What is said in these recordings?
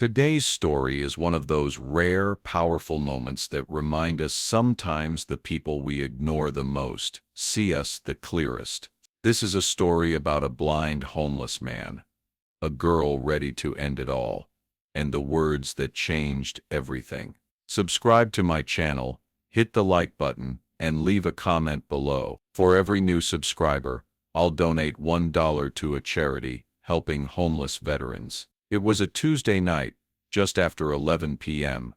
Today's story is one of those rare, powerful moments that remind us sometimes the people we ignore the most see us the clearest. This is a story about a blind homeless man, a girl ready to end it all, and the words that changed everything. Subscribe to my channel, hit the like button, and leave a comment below. For every new subscriber, I'll donate $1 to a charity helping homeless veterans. It was a Tuesday night, just after 11 p.m.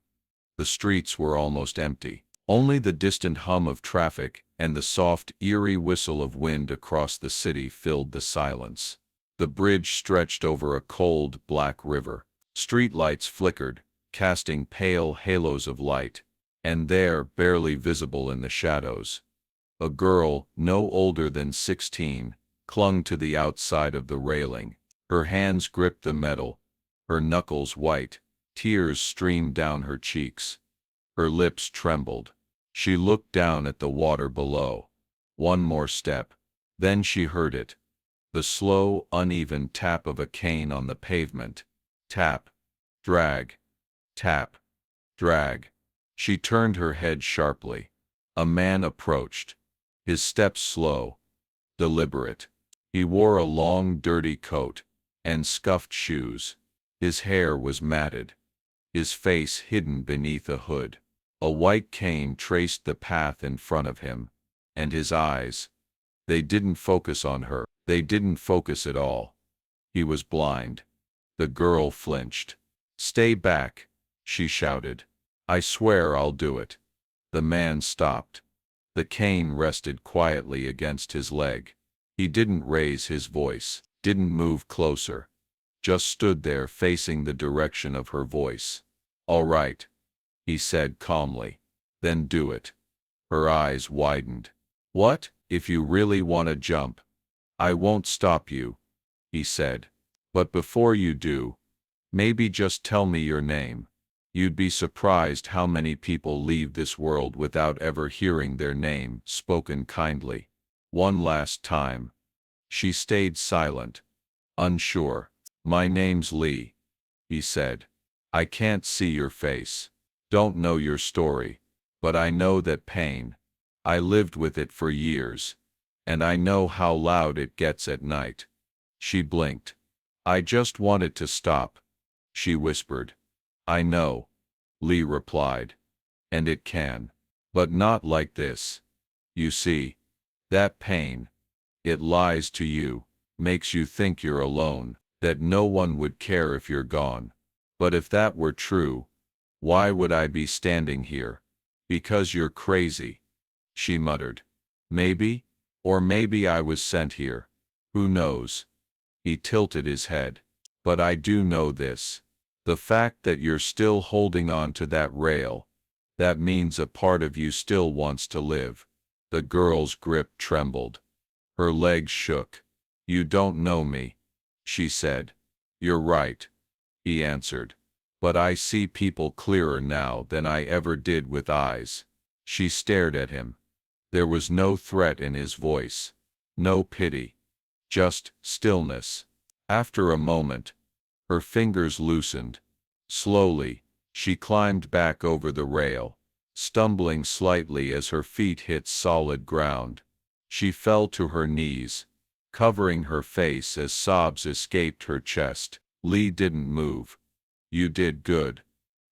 The streets were almost empty. Only the distant hum of traffic and the soft, eerie whistle of wind across the city filled the silence. The bridge stretched over a cold, black river. Street lights flickered, casting pale halos of light. And there, barely visible in the shadows, a girl, no older than 16, clung to the outside of the railing. Her hands gripped the metal, her knuckles white, tears streamed down her cheeks. Her lips trembled. She looked down at the water below. One more step. Then she heard it. The slow, uneven tap of a cane on the pavement. Tap. Drag. Tap. Drag. She turned her head sharply. A man approached. His steps slow, deliberate. He wore a long, dirty coat and scuffed shoes. His hair was matted, his face hidden beneath a hood. A white cane traced the path in front of him, and his eyes, they didn't focus on her. They didn't focus at all. He was blind. The girl flinched. "Stay back," she shouted. "I swear I'll do it." The man stopped. The cane rested quietly against his leg. He didn't raise his voice, didn't move closer, just stood there facing the direction of her voice. "All right," he said calmly. "Then do it." Her eyes widened. "What? If you really want to jump, I won't stop you," he said. "But before you do, maybe just tell me your name. You'd be surprised how many people leave this world without ever hearing their name spoken kindly." One last time. She stayed silent, unsure. "My name's Lee," he said. "I can't see your face. Don't know your story. But I know that pain. I lived with it for years. And I know how loud it gets at night." She blinked. "I just wanted to stop," she whispered. "I know," Lee replied. "And it can. But not like this. You see, that pain, it lies to you, makes you think you're alone, that no one would care if you're gone. But if that were true, why would I be standing here? Because you're crazy," she muttered. "Maybe, or maybe I was sent here. Who knows?" He tilted his head. "But I do know this. The fact that you're still holding on to that rail, that means a part of you still wants to live." The girl's grip trembled. Her legs shook. "You don't know me," she said. "You're right," he answered. "But I see people clearer now than I ever did with eyes." She stared at him. There was no threat in his voice, no pity, just stillness. After a moment, her fingers loosened. Slowly, she climbed back over the rail, stumbling slightly as her feet hit solid ground. She fell to her knees, covering her face as sobs escaped her chest. Lee didn't move. "You did good,"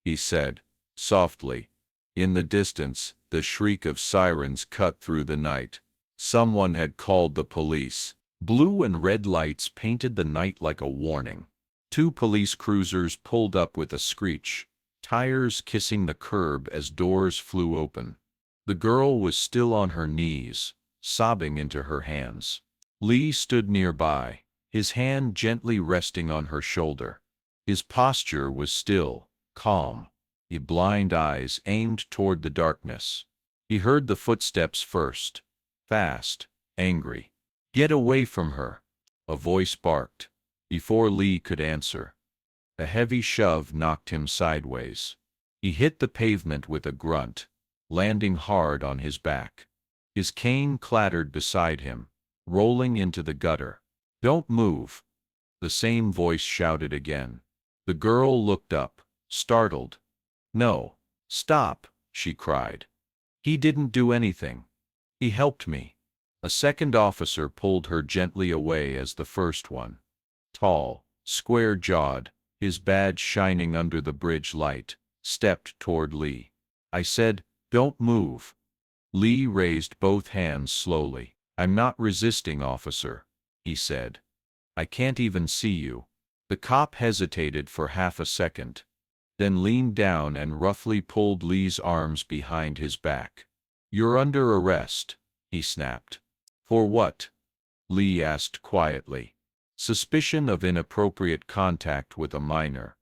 he said, softly. In the distance, the shriek of sirens cut through the night. Someone had called the police. Blue and red lights painted the night like a warning. 2 police cruisers pulled up with a screech, tires kissing the curb as doors flew open. The girl was still on her knees, sobbing into her hands. Lee stood nearby, his hand gently resting on her shoulder. His posture was still, calm, his blind eyes aimed toward the darkness. He heard the footsteps first, fast, angry. "Get away from her," a voice barked. Before Lee could answer, a heavy shove knocked him sideways. He hit the pavement with a grunt, landing hard on his back. His cane clattered beside him, rolling into the gutter. "Don't move," the same voice shouted again. The girl looked up, startled. "No, stop," she cried. "He didn't do anything. He helped me." A second officer pulled her gently away as the first one. Tall, square-jawed, his badge shining under the bridge light, stepped toward Lee. "I said, don't move." Lee raised both hands slowly. "I'm not resisting, officer," he said. "I can't even see you." The cop hesitated for half a second, then leaned down and roughly pulled Lee's arms behind his back. "You're under arrest," he snapped. "For what?" Lee asked quietly. "Suspicion of inappropriate contact with a minor,"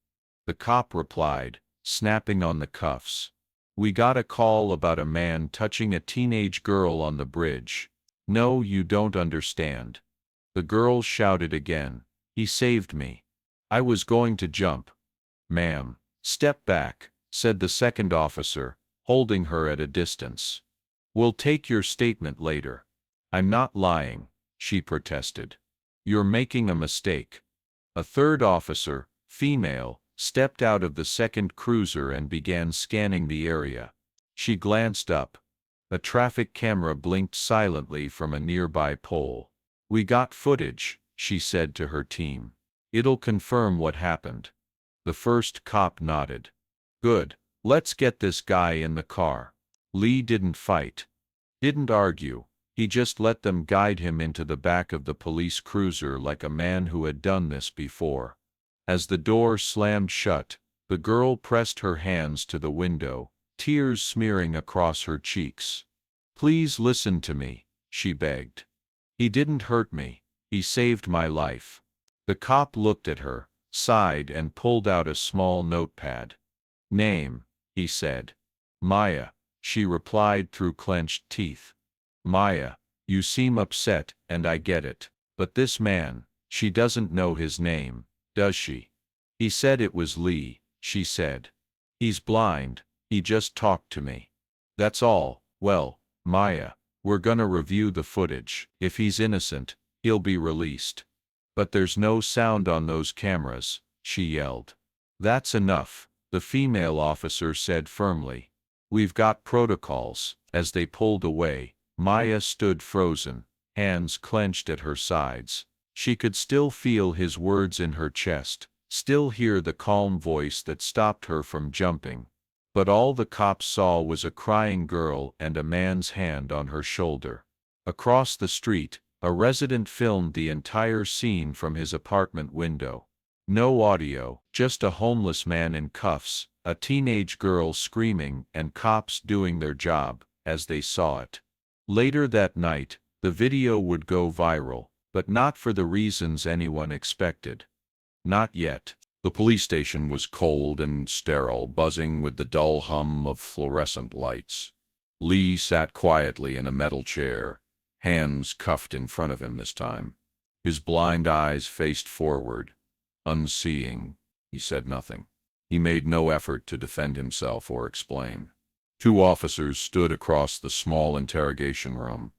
the cop replied, snapping on the cuffs. "We got a call about a man touching a teenage girl on the bridge." "No, you don't understand." The girl shouted again. "He saved me. I was going to jump." "Ma'am, step back," said the second officer, holding her at a distance. "We'll take your statement later." "I'm not lying," she protested. "You're making a mistake." A third officer, female, stepped out of the second cruiser and began scanning the area. She glanced up. A traffic camera blinked silently from a nearby pole. "We got footage," she said to her team. "It'll confirm what happened." The first cop nodded. "Good. Let's get this guy in the car." Lee didn't fight, didn't argue. He just let them guide him into the back of the police cruiser like a man who had done this before. As the door slammed shut, the girl pressed her hands to the window, tears smearing across her cheeks. "Please listen to me," she begged. "He didn't hurt me. He saved my life." The cop looked at her, sighed and pulled out a small notepad. "Name," he said. "Maya," she replied through clenched teeth. "Maya, you seem upset, and I get it. But this man, she doesn't know his name, does she?" "He said it was Lee," she said. "He's blind, he just talked to me. That's all." "Well, Maya, we're gonna review the footage. If he's innocent, he'll be released." "But there's no sound on those cameras," she yelled. "That's enough," the female officer said firmly. "We've got protocols." As they pulled away, Maya stood frozen, hands clenched at her sides. She could still feel his words in her chest, still hear the calm voice that stopped her from jumping. But all the cops saw was a crying girl and a man's hand on her shoulder. Across the street, a resident filmed the entire scene from his apartment window. No audio, just a homeless man in cuffs, a teenage girl screaming, and cops doing their job, as they saw it. Later that night, the video would go viral, but not for the reasons anyone expected. Not yet. The police station was cold and sterile, buzzing with the dull hum of fluorescent lights. Lee sat quietly in a metal chair, hands cuffed in front of him this time. His blind eyes faced forward. Unseeing, he said nothing. He made no effort to defend himself or explain. Two officers stood across the small interrogation room,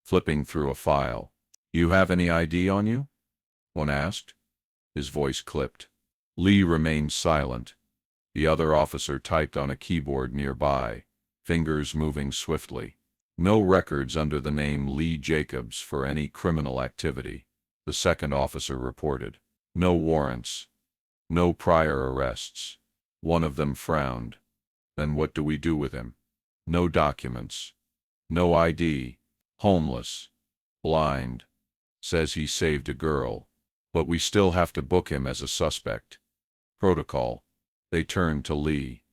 flipping through a file. "You have any ID on you?" one asked. His voice clipped. Lee remained silent. The other officer typed on a keyboard nearby, fingers moving swiftly. "No records under the name Lee Jacobs for any criminal activity," the second officer reported. "No warrants. No prior arrests." One of them frowned. "Then what do we do with him?" "No documents. No ID. Homeless. Blind. Says he saved a girl. But we still have to book him as a suspect." "Protocol." They turned to Lee.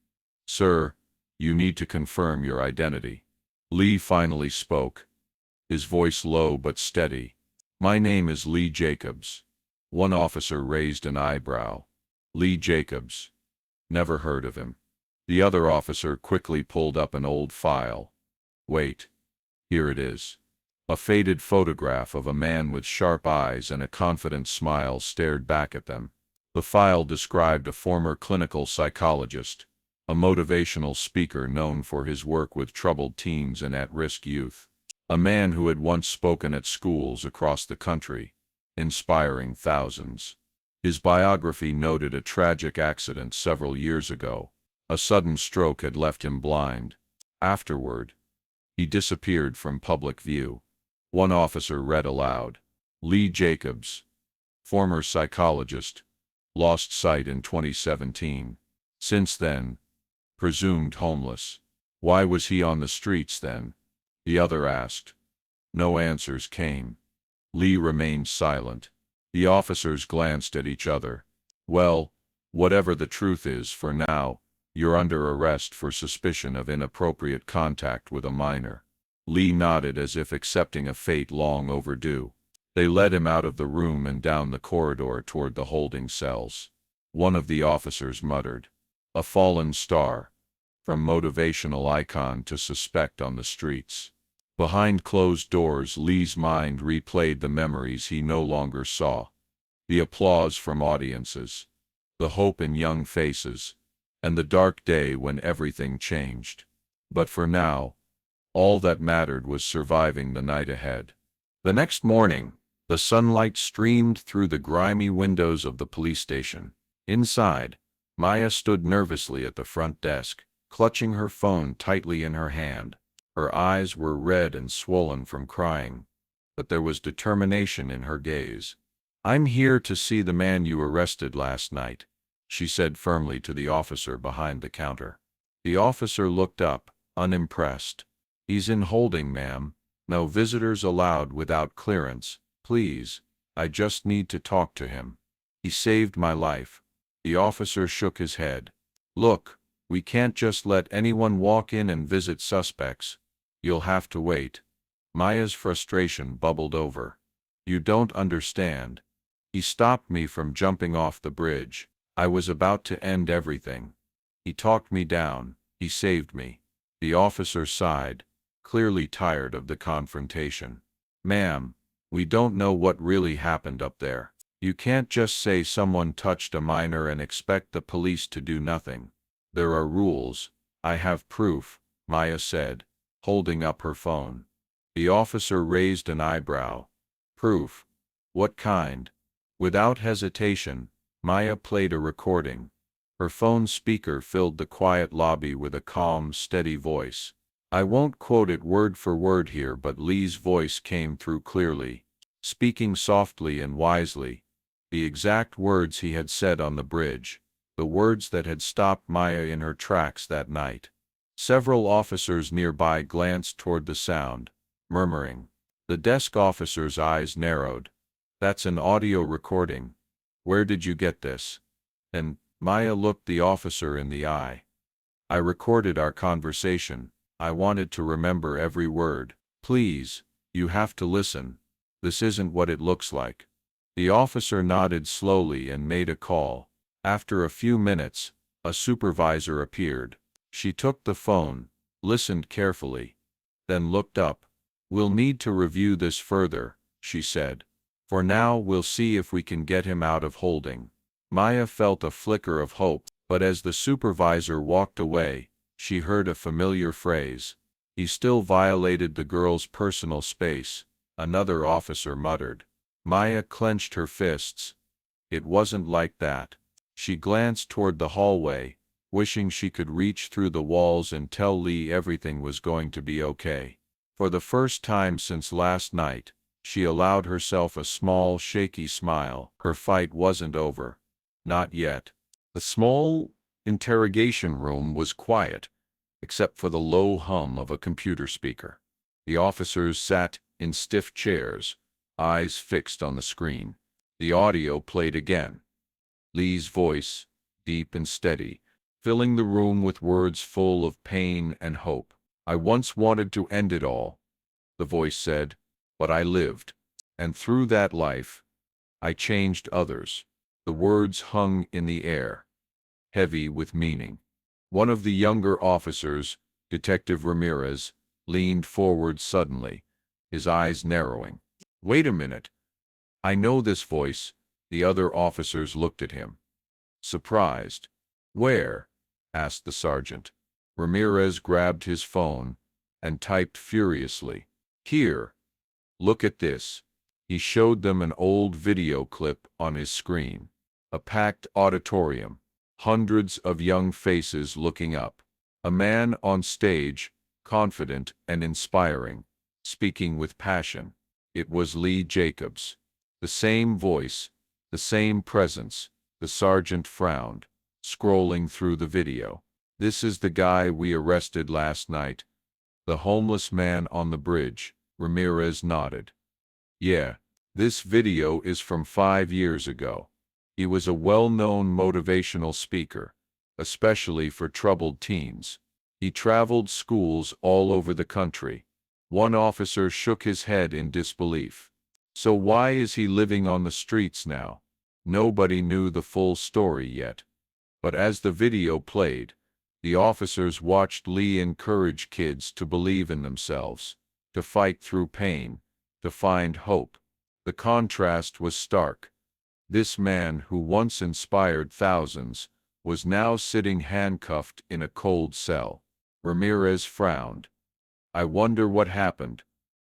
"Sir, you need to confirm your identity." Lee finally spoke, his voice low but steady. "My name is Lee Jacobs." One officer raised an eyebrow. "Lee Jacobs. Never heard of him." The other officer quickly pulled up an old file. "Wait. Here it is." A faded photograph of a man with sharp eyes and a confident smile stared back at them. The file described a former clinical psychologist, a motivational speaker known for his work with troubled teens and at-risk youth, a man who had once spoken at schools across the country, inspiring thousands. His biography noted a tragic accident several years ago. A sudden stroke had left him blind. Afterward, he disappeared from public view. One officer read aloud, Lee Jacobs, former psychologist, lost sight in 2017. Since then, presumed homeless. Why was he on the streets then? The other asked. No answers came. Lee remained silent. The officers glanced at each other. Well, whatever the truth is, for now, you're under arrest for suspicion of inappropriate contact with a minor. Lee nodded as if accepting a fate long overdue. They led him out of the room and down the corridor toward the holding cells. One of the officers muttered, "A fallen star. From motivational icon to suspect on the streets." Behind closed doors, Lee's mind replayed the memories he no longer saw. The applause from audiences, the hope in young faces, and the dark day when everything changed. But for now, all that mattered was surviving the night ahead. The next morning, the sunlight streamed through the grimy windows of the police station. Inside, Maya stood nervously at the front desk, clutching her phone tightly in her hand. Her eyes were red and swollen from crying, but there was determination in her gaze. "I'm here to see the man you arrested last night," she said firmly to the officer behind the counter. The officer looked up, unimpressed. "He's in holding, ma'am. No visitors allowed without clearance. Please, I just need to talk to him. He saved my life." The officer shook his head. "Look, we can't just let anyone walk in and visit suspects. You'll have to wait." Maya's frustration bubbled over. "You don't understand. He stopped me from jumping off the bridge. I was about to end everything. He talked me down. He saved me." The officer sighed, clearly tired of the confrontation. "Ma'am, we don't know what really happened up there. You can't just say someone touched a minor and expect the police to do nothing. There are rules." "I have proof," Maya said, holding up her phone. The officer raised an eyebrow. "Proof? What kind?" Without hesitation, Maya played a recording. Her phone speaker filled the quiet lobby with a calm, steady voice. I won't quote it word for word here, but Lee's voice came through clearly, speaking softly and wisely. The exact words he had said on the bridge, the words that had stopped Maya in her tracks that night. Several officers nearby glanced toward the sound, murmuring. The desk officer's eyes narrowed. "That's an audio recording. Where did you get this?" And Maya looked the officer in the eye. "I recorded our conversation. I wanted to remember every word. Please, you have to listen. This isn't what it looks like." The officer nodded slowly and made a call. After a few minutes, a supervisor appeared. She took the phone, listened carefully, then looked up. "We'll need to review this further," she said. "For now, we'll see if we can get him out of holding." Maya felt a flicker of hope, but as the supervisor walked away, she heard a familiar phrase. "He still violated the girl's personal space," another officer muttered. Maya clenched her fists. It wasn't like that. She glanced toward the hallway, wishing she could reach through the walls and tell Lee everything was going to be okay. For the first time since last night, she allowed herself a small, shaky smile. Her fight wasn't over. Not yet. The small interrogation room was quiet, except for the low hum of a computer speaker. The officers sat in stiff chairs, eyes fixed on the screen. The audio played again. Lee's voice, deep and steady, filling the room with words full of pain and hope. "I once wanted to end it all," the voice said, "but I lived. And through that life, I changed others." The words hung in the air, heavy with meaning. One of the younger officers, Detective Ramirez, leaned forward suddenly, his eyes narrowing. "Wait a minute. I know this voice." The other officers looked at him, surprised. "Where?" asked the sergeant. Ramirez grabbed his phone and typed furiously. "Here. Look at this." He showed them an old video clip on his screen. A packed auditorium. Hundreds of young faces looking up. A man on stage, confident and inspiring, speaking with passion. It was Lee Jacobs. The same voice, the same presence. The sergeant frowned, scrolling through the video. "This is the guy we arrested last night. The homeless man on the bridge." Ramirez nodded. "Yeah, this video is from 5 years ago. He was a well-known motivational speaker, especially for troubled teens. He traveled schools all over the country." One officer shook his head in disbelief. "So why is he living on the streets now?" Nobody knew the full story yet. But as the video played, the officers watched Lee encourage kids to believe in themselves, to fight through pain, to find hope. The contrast was stark. This man who once inspired thousands was now sitting handcuffed in a cold cell. Ramirez frowned. "I wonder what happened."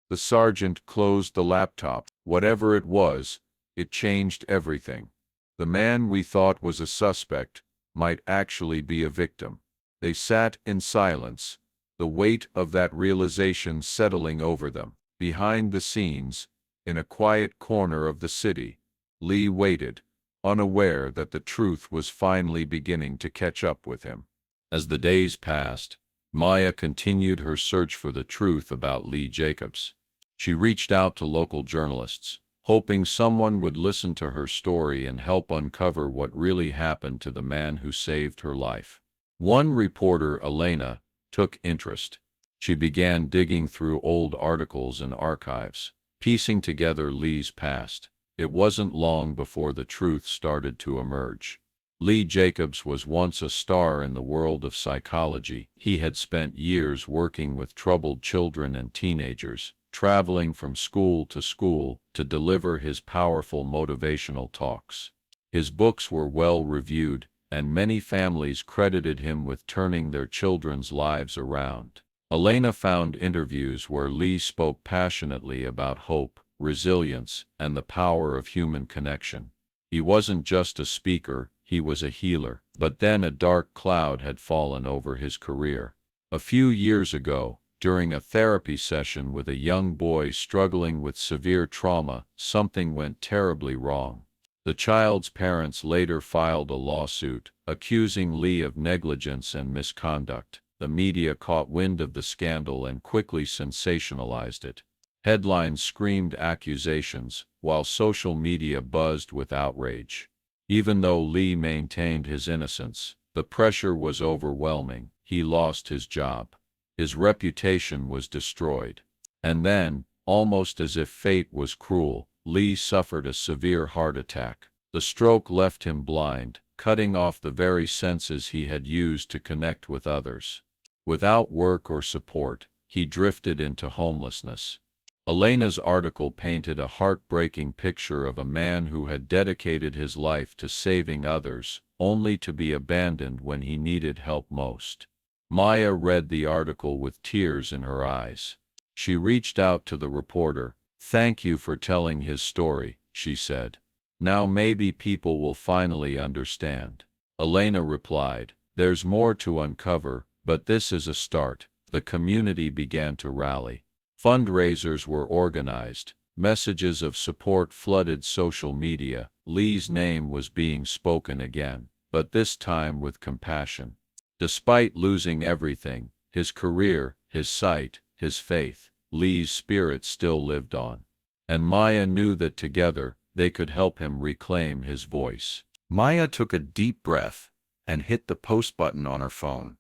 The sergeant closed the laptop. "Whatever it was, it changed everything. The man we thought was a suspect might actually be a victim." They sat in silence, the weight of that realization settling over them. Behind the scenes, in a quiet corner of the city, Lee waited, unaware that the truth was finally beginning to catch up with him. As the days passed, Maya continued her search for the truth about Lee Jacobs. She reached out to local journalists, hoping someone would listen to her story and help uncover what really happened to the man who saved her life. One reporter, Elena, took interest. She began digging through old articles and archives, piecing together Lee's past. It wasn't long before the truth started to emerge. Lee Jacobs was once a star in the world of psychology. He had spent years working with troubled children and teenagers, traveling from school to deliver his powerful motivational talks. His books were well reviewed, and many families credited him with turning their children's lives around. Elena found interviews where Lee spoke passionately about hope, resilience, and the power of human connection. He wasn't just a speaker, he was a healer. But then a dark cloud had fallen over his career. A few years ago, during a therapy session with a young boy struggling with severe trauma, something went terribly wrong. The child's parents later filed a lawsuit, accusing Lee of negligence and misconduct. The media caught wind of the scandal and quickly sensationalized it. Headlines screamed accusations, while social media buzzed with outrage. Even though Lee maintained his innocence, the pressure was overwhelming. He lost his job. His reputation was destroyed. And then, almost as if fate was cruel, Lee suffered a severe heart attack. The stroke left him blind, cutting off the very senses he had used to connect with others. Without work or support, he drifted into homelessness. Elena's article painted a heartbreaking picture of a man who had dedicated his life to saving others, only to be abandoned when he needed help most. Maya read the article with tears in her eyes. She reached out to the reporter. "Thank you for telling his story," she said. "Now maybe people will finally understand." Elena replied, "There's more to uncover, but this is a start." The community began to rally. Fundraisers were organized. Messages of support flooded social media. Lee's name was being spoken again, but this time with compassion. Despite losing everything, his career, his sight, his faith, Lee's spirit still lived on. And Maya knew that together, they could help him reclaim his voice. Maya took a deep breath and hit the post button on her phone.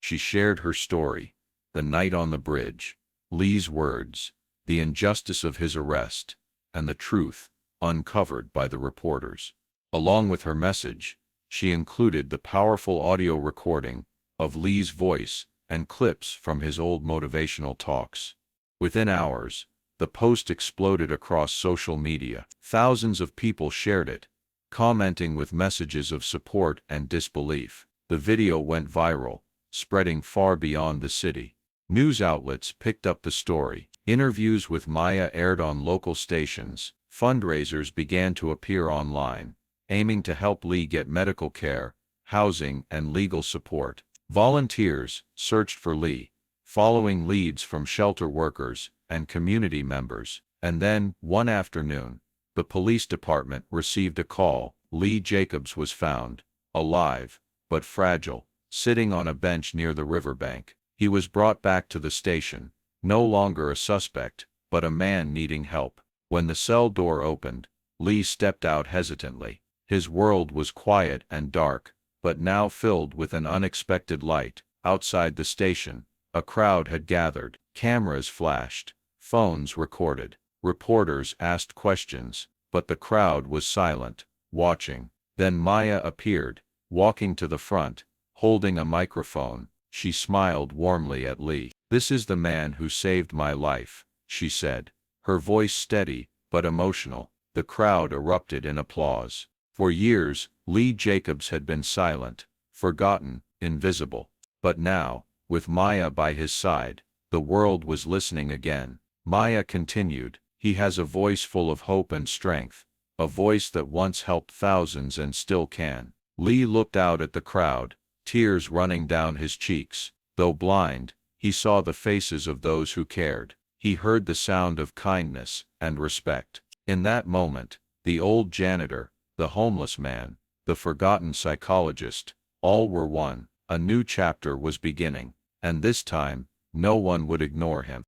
She shared her story, the night on the bridge, Lee's words, the injustice of his arrest, and the truth, uncovered by the reporters. Along with her message, she included the powerful audio recording of Lee's voice and clips from his old motivational talks. Within hours, the post exploded across social media. Thousands of people shared it, commenting with messages of support and disbelief. The video went viral, spreading far beyond the city. News outlets picked up the story. Interviews with Maya aired on local stations. Fundraisers began to appear online, aiming to help Lee get medical care, housing, and legal support. Volunteers searched for Lee, following leads from shelter workers and community members. And then, one afternoon, the police department received a call. Lee Jacobs was found, alive, but fragile, sitting on a bench near the riverbank. He was brought back to the station, no longer a suspect, but a man needing help. When the cell door opened, Lee stepped out hesitantly. His world was quiet and dark, but now filled with an unexpected light. Outside the station, a crowd had gathered. Cameras flashed, phones recorded, reporters asked questions, but the crowd was silent, watching. Then Maya appeared, walking to the front, holding a microphone. She smiled warmly at Lee. "This is the man who saved my life," she said, her voice steady but emotional. The crowd erupted in applause. For years, Lee Jacobs had been silent, forgotten, invisible. But now, with Maya by his side, the world was listening again. Maya continued, "He has a voice full of hope and strength, a voice that once helped thousands and still can." Lee looked out at the crowd, tears running down his cheeks. Though blind, he saw the faces of those who cared. He heard the sound of kindness and respect. In that moment, the old janitor, the homeless man, the forgotten psychologist, all were one. A new chapter was beginning, and this time, no one would ignore him.